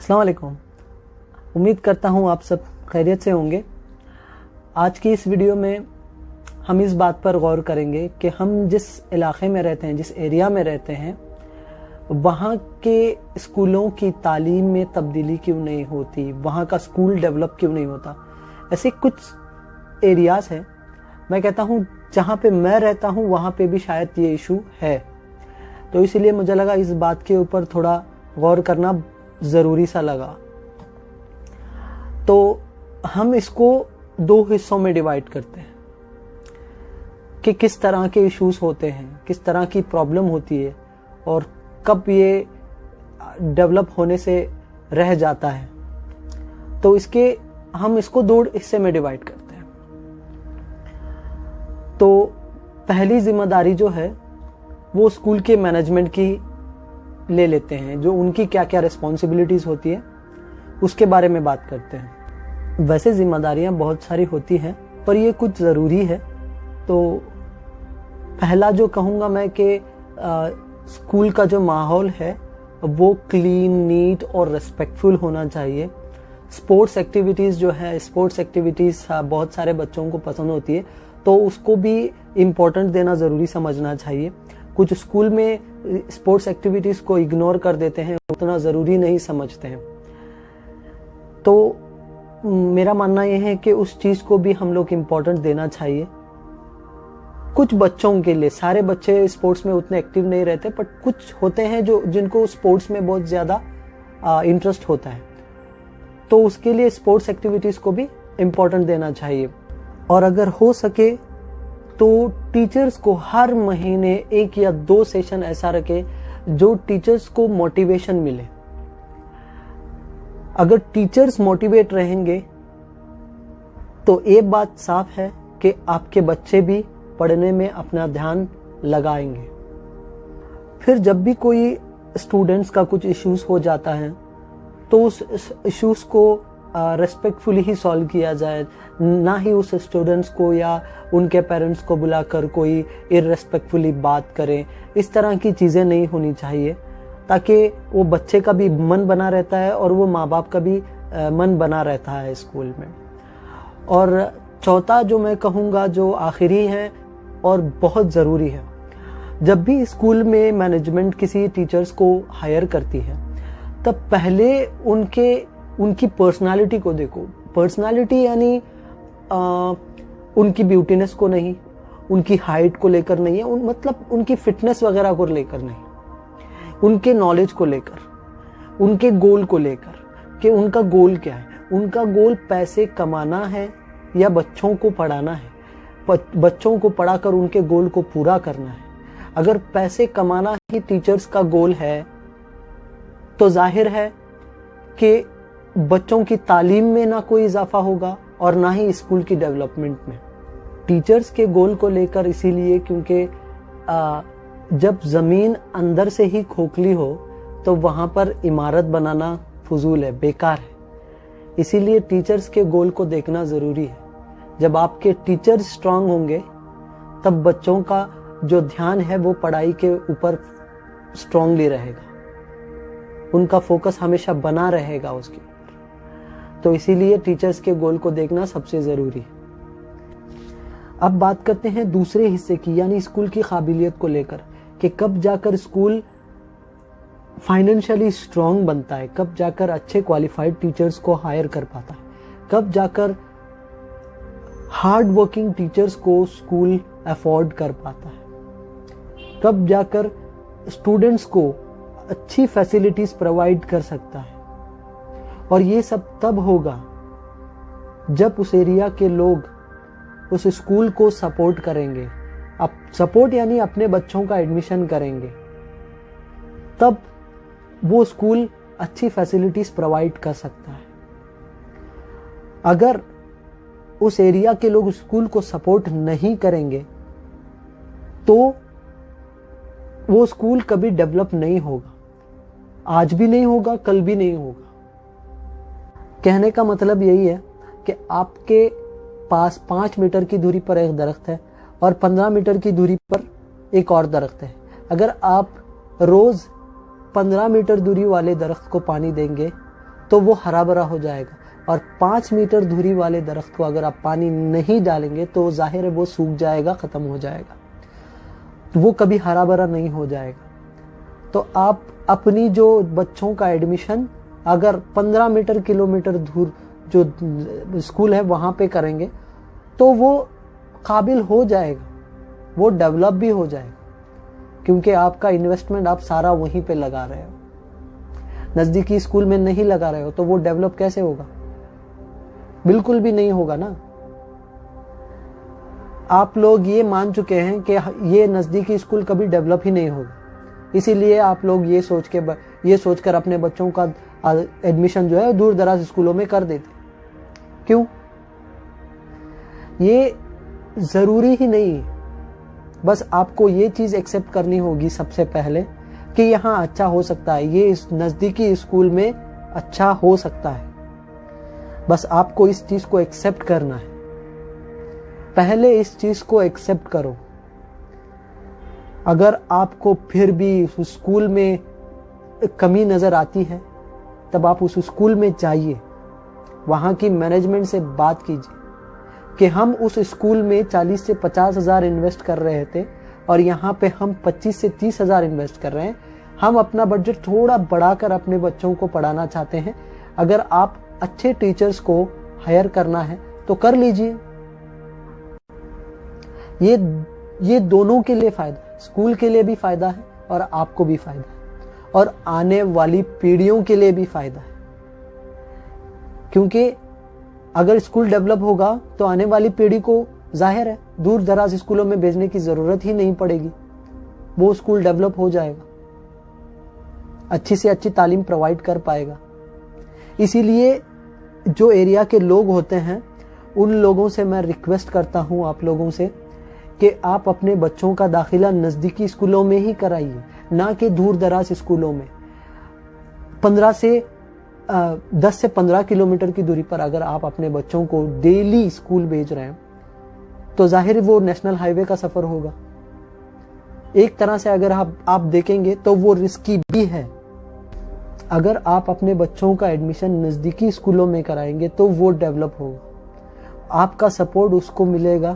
अस्सलाम वालेकुम। उम्मीद करता हूँ आप सब खैरियत से होंगे। आज की इस वीडियो में हम इस बात पर गौर करेंगे कि हम जिस इलाके में रहते हैं, जिस एरिया में रहते हैं, वहाँ के स्कूलों की तालीम में तब्दीली क्यों नहीं होती, वहाँ का स्कूल डेवलप क्यों नहीं होता। ऐसे कुछ एरियाज़ हैं, मैं कहता हूँ जहाँ पे मैं रहता हूँ वहाँ पे भी शायद ये इशू है। तो इसीलिए मुझे लगा इस बात के ऊपर थोड़ा गौर करना ज़रूरी सा लगा। तो हम इसको दो हिस्सों में डिवाइड करते हैं कि किस तरह के इश्यूज होते हैं, किस तरह की प्रॉब्लम होती है और कब ये डेवलप होने से रह जाता है। तो हम इसको दो हिस्से में डिवाइड करते हैं। तो पहली जिम्मेदारी जो है वो स्कूल के मैनेजमेंट की ले लेते हैं, जो उनकी क्या क्या रिस्पॉन्सिबिलिटीज होती है उसके बारे में बात करते हैं। वैसे जिम्मेदारियां बहुत सारी होती हैं पर ये कुछ ज़रूरी है। तो पहला जो कहूँगा मैं कि स्कूल का जो माहौल है वो क्लीन, नीट और रेस्पेक्टफुल होना चाहिए। स्पोर्ट्स एक्टिविटीज़ जो है, स्पोर्ट्स एक्टिविटीज़ बहुत सारे बच्चों को पसंद होती है, तो उसको भी इम्पोर्टेंट देना ज़रूरी समझना चाहिए। कुछ स्कूल में स्पोर्ट्स एक्टिविटीज़ को इग्नोर कर देते हैं, उतना ज़रूरी नहीं समझते हैं। तो मेरा मानना यह है कि उस चीज़ को भी हम लोग इम्पोर्टेंट देना चाहिए। कुछ बच्चों के लिए, सारे बच्चे स्पोर्ट्स में उतने एक्टिव नहीं रहते, पर कुछ होते हैं जिनको स्पोर्ट्स में बहुत ज़्यादा इंटरेस्ट होता है, तो उसके लिए स्पोर्ट्स एक्टिविटीज़ को भी इम्पोर्टेंट देना चाहिए। और अगर हो सके तो टीचर्स को हर महीने 1 या 2 सेशन ऐसा रखे जो टीचर्स को मोटिवेशन मिले। अगर टीचर्स मोटिवेट रहेंगे तो एक बात साफ है कि आपके बच्चे भी पढ़ने में अपना ध्यान लगाएंगे। फिर जब भी कोई स्टूडेंट्स का कुछ इश्यूज हो जाता है तो उस इश्यूज को रेस्पेक्टफुली ही सॉल्व किया जाए, ना ही उस स्टूडेंट्स को या उनके पेरेंट्स को बुलाकर कोई इररेस्पेक्टफुली बात करें। इस तरह की चीज़ें नहीं होनी चाहिए, ताकि वो बच्चे का भी मन बना रहता है और वो माँ बाप का भी मन बना रहता है स्कूल में। और चौथा जो मैं कहूँगा, जो आखिरी है और बहुत ज़रूरी है, जब भी स्कूल में मैनेजमेंट किसी टीचर्स को हायर करती है तब पहले उनकी पर्सनालिटी को देखो। पर्सनालिटी यानी उनकी ब्यूटीनेस को नहीं, उनकी हाइट को लेकर नहीं है, मतलब उनकी फिटनेस वगैरह को लेकर नहीं, उनके नॉलेज को लेकर, उनके गोल को लेकर कि उनका गोल क्या है। उनका गोल पैसे कमाना है या बच्चों को पढ़ाना है, बच्चों को पढ़ाकर उनके गोल को पूरा करना है। अगर पैसे कमाना ही टीचर्स का गोल है तो जाहिर है कि बच्चों की तालीम में ना कोई इजाफा होगा और ना ही स्कूल की डेवलपमेंट में। टीचर्स के गोल को लेकर इसीलिए क्योंकि जब ज़मीन अंदर से ही खोखली हो तो वहाँ पर इमारत बनाना फजूल है, बेकार है। इसीलिए टीचर्स के गोल को देखना ज़रूरी है। जब आपके टीचर्स स्ट्रांग होंगे तब बच्चों का जो ध्यान है वो पढ़ाई के ऊपर स्ट्रांगली रहेगा, उनका फोकस हमेशा बना रहेगा उसके ऊपर। तो इसीलिए टीचर्स के गोल को देखना सबसे ज़रूरी है। अब बात करते हैं दूसरे हिस्से की, यानी स्कूल की काबिलियत को लेकर कि कब जाकर स्कूल फाइनेंशियली स्ट्रांग बनता है, कब जाकर अच्छे क्वालिफाइड टीचर्स को हायर कर पाता है, कब जाकर हार्ड वर्किंग टीचर्स को स्कूल अफोर्ड कर पाता है, कब जाकर स्टूडेंट्स को अच्छी फैसिलिटीज प्रोवाइड कर सकता है। और ये सब तब होगा जब उस एरिया के लोग उस स्कूल को सपोर्ट करेंगे। अब सपोर्ट यानी अपने बच्चों का एडमिशन करेंगे, तब वो स्कूल अच्छी फैसिलिटीज प्रोवाइड कर सकता है। अगर उस एरिया के लोग स्कूल को सपोर्ट नहीं करेंगे तो वो स्कूल कभी डेवलप नहीं होगा, आज भी नहीं होगा, कल भी नहीं होगा। कहने का मतलब यही है कि आपके पास 5 मीटर की दूरी पर एक दरख्त है और 15 मीटर की दूरी पर एक और दरख्त है। अगर आप रोज 15 मीटर दूरी वाले दरख्त को पानी देंगे तो वो हरा भरा हो जाएगा। और 5 मीटर दूरी वाले दरख्त को अगर आप पानी नहीं डालेंगे तो जाहिर है वो सूख जाएगा, खत्म हो जाएगा, वो कभी हरा भरा नहीं हो जाएगा। तो आप अपनी जो बच्चों का एडमिशन अगर 15 मीटर किलोमीटर दूर जो स्कूल है वहां पे करेंगे तो वो काबिल हो जाएगा, वो डेवलप भी हो जाएगा, क्योंकि आपका इन्वेस्टमेंट आप सारा वहीं पे लगा रहे हो। नजदीकी स्कूल में नहीं लगा रहे हो तो वो डेवलप कैसे होगा? बिल्कुल भी नहीं होगा ना। आप लोग ये मान चुके हैं कि ये नजदीकी स्कूल कभी डेवलप ही नहीं होगा, इसीलिए आप लोग ये सोचकर अपने बच्चों का एडमिशन जो है दूर दराज स्कूलों में कर देते। क्यों? ये जरूरी ही नहीं है। बस आपको ये चीज एक्सेप्ट करनी होगी सबसे पहले कि यहाँ अच्छा हो सकता है, ये इस नजदीकी स्कूल में अच्छा हो सकता है। बस आपको इस चीज को एक्सेप्ट करना है। पहले इस चीज को एक्सेप्ट करो। अगर आपको फिर भी उस स्कूल में कमी नजर आती है तब आप उस स्कूल में जाइए, वहां की मैनेजमेंट से बात कीजिए कि हम उस स्कूल में 40 से 50 हजार इन्वेस्ट कर रहे थे और यहाँ पे हम 25 से 30 हजार इन्वेस्ट कर रहे हैं। हम अपना बजट थोड़ा बढ़ाकर अपने बच्चों को पढ़ाना चाहते हैं। अगर आप अच्छे टीचर्स को हायर करना है तो कर लीजिए। ये दोनों के लिए फायदा, स्कूल के लिए भी फायदा है और आपको भी फायदा है और आने वाली पीढ़ियों के लिए भी फायदा है। क्योंकि अगर स्कूल डेवलप होगा तो आने वाली पीढ़ी को जाहिर है दूर दराज स्कूलों में भेजने की जरूरत ही नहीं पड़ेगी, वो स्कूल डेवलप हो जाएगा, अच्छी से अच्छी तालीम प्रोवाइड कर पाएगा। इसीलिए जो एरिया के लोग होते हैं उन लोगों से मैं रिक्वेस्ट करता हूं, आप लोगों से, कि आप अपने बच्चों का दाखिला नजदीकी स्कूलों में ही कराइए, ना कि दूर दराज स्कूलों में। 10 से 15 किलोमीटर की दूरी पर अगर आप अपने बच्चों को डेली स्कूल भेज रहे हैं तो जाहिर वो नेशनल हाईवे का सफर होगा। एक तरह से अगर आप देखेंगे तो वो रिस्की भी है। अगर आप अपने बच्चों का एडमिशन नजदीकी स्कूलों में कराएंगे तो वो डेवलप होगा, आपका सपोर्ट उसको मिलेगा,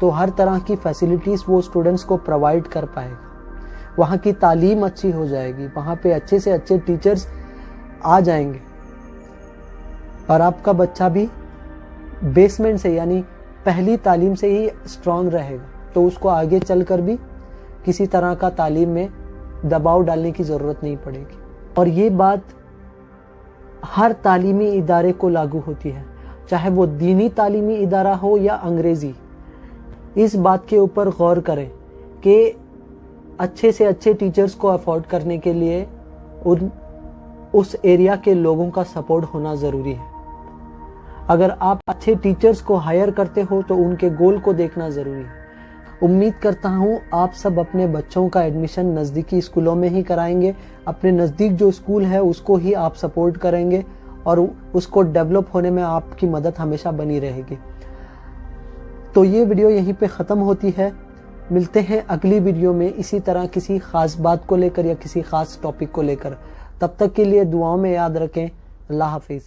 तो हर तरह की फैसिलिटीज वो स्टूडेंट्स को प्रोवाइड कर पाएगा, वहाँ की तालीम अच्छी हो जाएगी, वहाँ पे अच्छे से अच्छे टीचर्स आ जाएंगे और आपका बच्चा भी बेसमेंट से यानी पहली तालीम से ही स्ट्रांग रहेगा, तो उसको आगे चलकर भी किसी तरह का तालीम में दबाव डालने की जरूरत नहीं पड़ेगी। और ये बात हर तालीमी इदारे को लागू होती है, चाहे वो दीनी तालीमी इदारा हो या अंग्रेजी। इस बात के ऊपर गौर करें कि अच्छे से अच्छे टीचर्स को अफोर्ड करने के लिए उस एरिया के लोगों का सपोर्ट होना जरूरी है। अगर आप अच्छे टीचर्स को हायर करते हो तो उनके गोल को देखना जरूरी है। उम्मीद करता हूं आप सब अपने बच्चों का एडमिशन नजदीकी स्कूलों में ही कराएंगे, अपने नजदीक जो स्कूल है उसको ही आप सपोर्ट करेंगे और उसको डेवलप होने में आपकी मदद हमेशा बनी रहेगी। तो ये वीडियो यहीं पे ख़त्म होती है। मिलते हैं अगली वीडियो में इसी तरह किसी खास बात को लेकर या किसी खास टॉपिक को लेकर। तब तक के लिए दुआओं में याद रखें। अल्लाह हाफिज़।